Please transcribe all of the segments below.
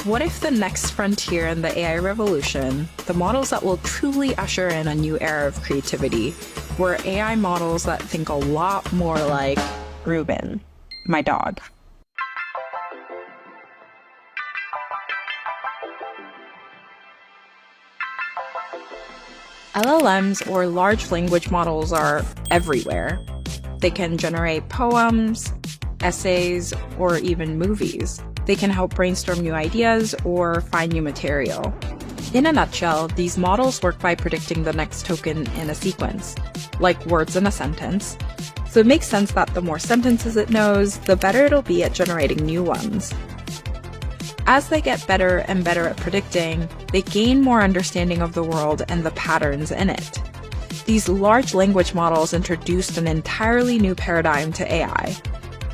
What if the next frontier in the AI revolution, the models that will truly usher in a new era of creativity, were AI models that think a lot more like Reuben, my dog? LLMs, or large language models, are everywhere. They can generate poems, essays, or even movies. They can help brainstorm new ideas or find new material. In a nutshell, these models work by predicting the next token in a sequence, like words in a sentence. So it makes sense that the more sentences it knows, the better it'll be at generating new ones. As they get better and better at predicting, they gain more understanding of the world and the patterns in it. These large language models introduced an entirely new paradigm to AI.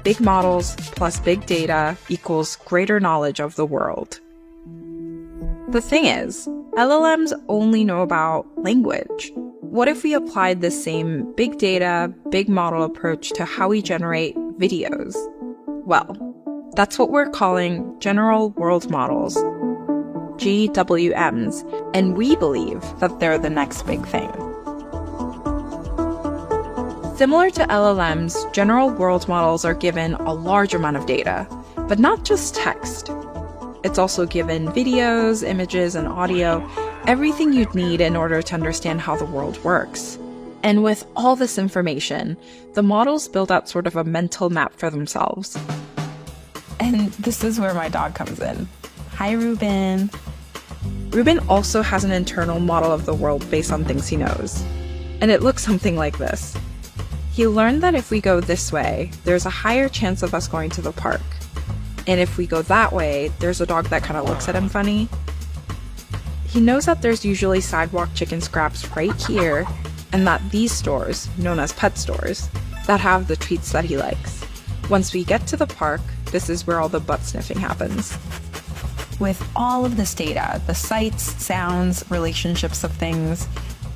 Big models plus big data equals greater knowledge of the world. The thing is, LLMs only know about language. What if we applied this same big data, big model approach to how we generate videos? Well, that's what we're calling general world models, GWMs, and we believe that they're the next big thing. Similar to LLMs, general world models are given a large amount of data, but not just text. It's also given videos, images, and audio, everything you'd need in order to understand how the world works. And with all this information, the models build out sort of a mental map for themselves. And this is where my dog comes in. Hi, Reuben. Reuben also has an internal model of the world based on things he knows. And it looks something like this. He learned that if we go this way, there's a higher chance of us going to the park. And if we go that way, there's a dog that kind of looks at him funny. He knows that there's usually sidewalk chicken scraps right here, and that these stores, known as pet stores, that have the treats that he likes. Once we get to the park, this is where all the butt sniffing happens. With all of this data, the sights, sounds, relationships of things,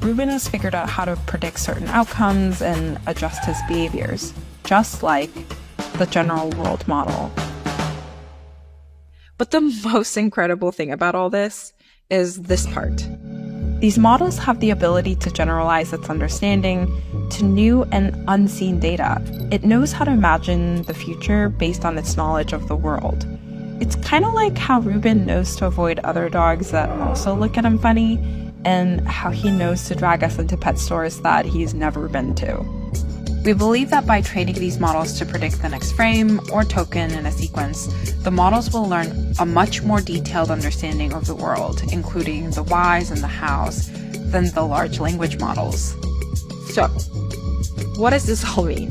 Reuben has figured out how to predict certain outcomes and adjust his behaviors, just like the general world model. But the most incredible thing about all this is this part. These models have the ability to generalize its understanding to new and unseen data. It knows how to imagine the future based on its knowledge of the world. It's kind of like how Reuben knows to avoid other dogs that also look at him funny, and how he knows to drag us into pet stores that he's never been to. We believe that by training these models to predict the next frame or token in a sequence, the models will learn a much more detailed understanding of the world, including the whys and the hows, than the large language models. So, what does this all mean?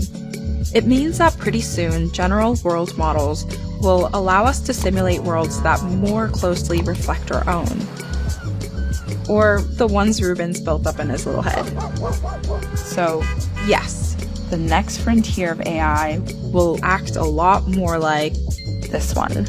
It means that pretty soon, general world models will allow us to simulate worlds that more closely reflect our own. Or the ones Reuben's built up in his little head. So, yes, the next frontier of AI will act a lot more like this one.